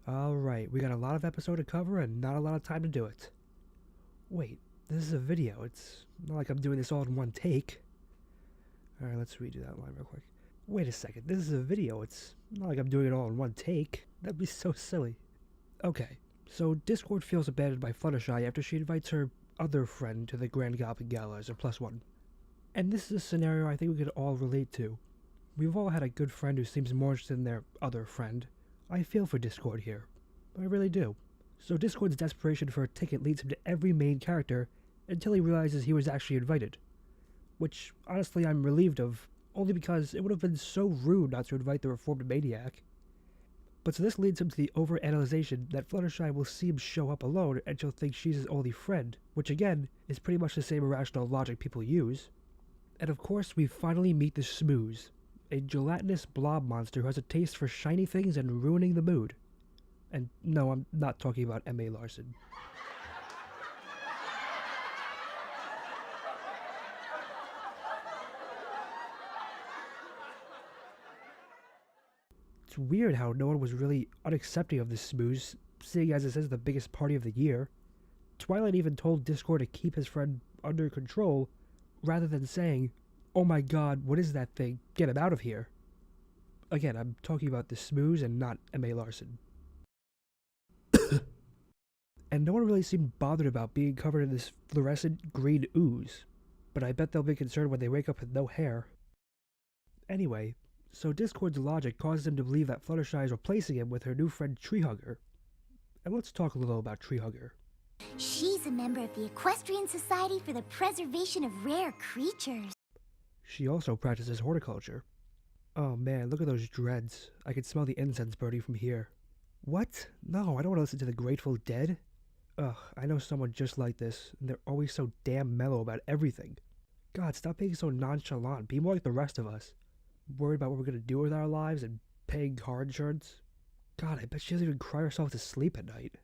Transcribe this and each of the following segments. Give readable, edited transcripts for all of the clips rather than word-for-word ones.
Alright, we got a lot of episode to cover and not a lot of time to do it. Wait, this is a video. It's not like I'm doing this all in one take. Alright, let's redo that line real quick. Wait a second, this is a video. It's not like I'm doing it all in one take. That'd be so silly. Okay, so Discord feels abandoned by Fluttershy after she invites her other friend to the Grand Goblin Gala as a +1. And this is a scenario I think we could all relate to. We've all had a good friend who seems more interested in their other friend. I feel for Discord here. I really do. So Discord's desperation for a ticket leads him to every main character until he realizes he was actually invited. Which, honestly, I'm relieved of, only because it would have been so rude not to invite the reformed maniac. But so this leads him to the overanalyzation that Fluttershy will see him show up alone and she'll think she's his only friend, which again, is pretty much the same irrational logic people use. And of course, we finally meet the Smooze, a gelatinous blob monster who has a taste for shiny things and ruining the mood. And no, I'm not talking about M.A. Larson. It's weird how no one was really unaccepting of this Smooze, seeing as this is the biggest party of the year. Twilight even told Discord to keep his friend under control, rather than saying, "Oh my god, what is that thing? Get him out of here." Again, I'm talking about the Smooze and not M.A. Larson. And no one really seemed bothered about being covered in this fluorescent green ooze, but I bet they'll be concerned when they wake up with no hair. Anyway, so Discord's logic causes him to believe that Fluttershy is replacing him with her new friend Treehugger. And let's talk a little about Treehugger. She's a member of the Equestrian Society for the Preservation of Rare Creatures. She also practices horticulture. Oh man, look at those dreads. I can smell the incense burning from here. What? No, I don't want to listen to the Grateful Dead. Ugh, I know someone just like this, and they're always so damn mellow about everything. God, stop being so nonchalant. Be more like the rest of us. Worried about what we're gonna do with our lives and paying car insurance. God, I bet she doesn't even cry herself to sleep at night.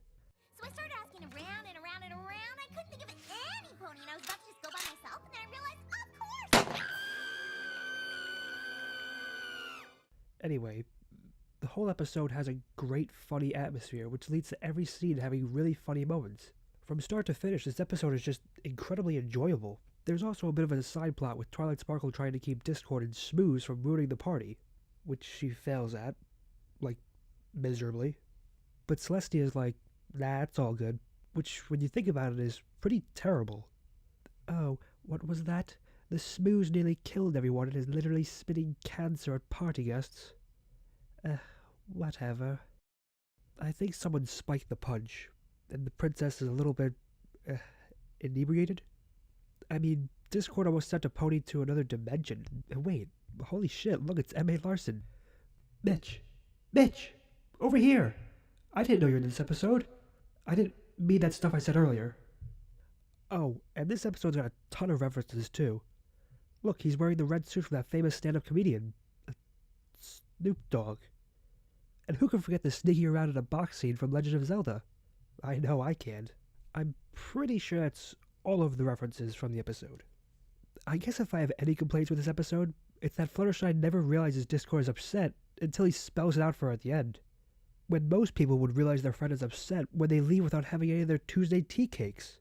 So I started asking around and around and around. I couldn't think of any pony, and I was about to just go by myself, and then I realized, of course! Anyway, the whole episode has a great funny atmosphere, which leads to every scene having really funny moments. From start to finish, this episode is just incredibly enjoyable. There's also a bit of a side plot with Twilight Sparkle trying to keep Discord and Smooze from ruining the party, which she fails at, like, miserably. But Celestia's like, nah, it's all good, which, when you think about it, is pretty terrible. Oh, what was that? The Smooze nearly killed everyone and is literally spitting cancer at party guests. Whatever. I think someone spiked the punch, and the princess is a little bit, inebriated? I mean, Discord almost sent a pony to another dimension. Wait, holy shit, look, it's M.A. Larson. Mitch! Mitch! Over here! I didn't know you were in this episode. I didn't mean that stuff I said earlier. Oh, and this episode's got a ton of references, too. Look, he's wearing the red suit from that famous stand-up comedian, Snoop Dogg. And who can forget the sneaking around in a box scene from Legend of Zelda? I know I can. I'm pretty sure that's all of the references from the episode. I guess if I have any complaints with this episode, it's that Fluttershy never realizes Discord is upset until he spells it out for her at the end. When most people would realize their friend is upset when they leave without having any of their Tuesday tea cakes.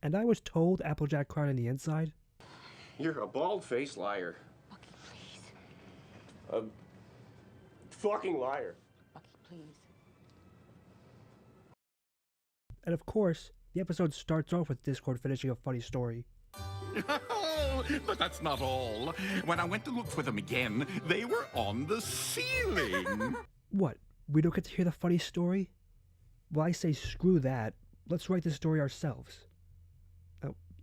And I was told Applejack cried on the inside. You're a bald-faced liar. Bucky, please. A fucking liar. Bucky, please. And of course, the episode starts off with Discord finishing a funny story. But that's not all. When I went to look for them again, they were on the ceiling. What? We don't get to hear the funny story? Well, I say screw that. Let's write the story ourselves.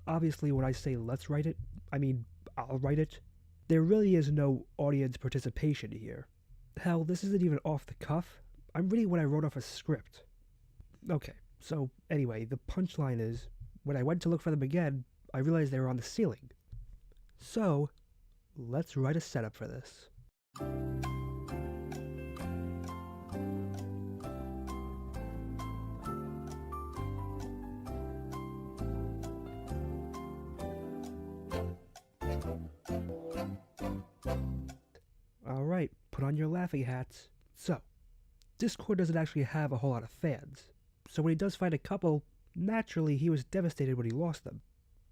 Obviously, when I say let's write it, I mean I'll write it. There really is no audience participation here. Hell, this isn't even off the cuff. I'm reading what I wrote off a script. Okay, so anyway, the punchline is, when I went to look for them again, I realized they were on the ceiling. So, let's write a setup for this. Alright, put on your laughing hats. So, Discord doesn't actually have a whole lot of fans, so when he does find a couple, naturally he was devastated when he lost them.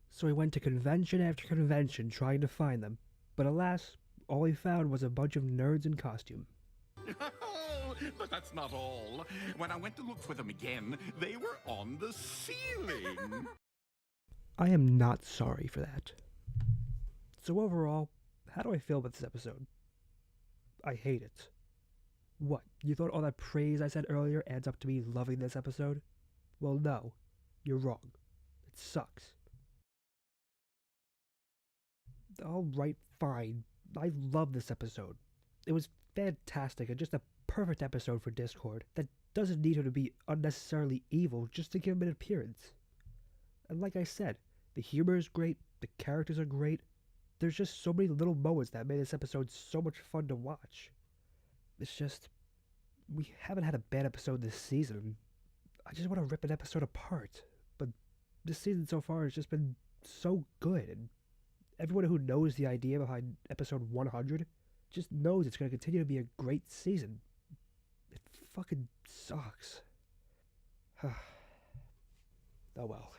So he went to convention after convention trying to find them, but alas, all he found was a bunch of nerds in costume. But that's not all. When I went to look for them again, they were on the ceiling. I am not sorry for that. So overall, how do I feel about this episode? I hate it. What, you thought all that praise I said earlier adds up to me loving this episode? Well, no. You're wrong. It sucks. Alright, fine. I love this episode. It was fantastic and just a perfect episode for Discord that doesn't need him to be unnecessarily evil just to give him an appearance. And like I said, the humor is great, the characters are great. There's just so many little moments that made this episode so much fun to watch. It's just, we haven't had a bad episode this season. I just want to rip an episode apart. But this season so far has just been so good, and everyone who knows the idea behind episode 100 just knows it's going to continue to be a great season. It fucking sucks. Oh well.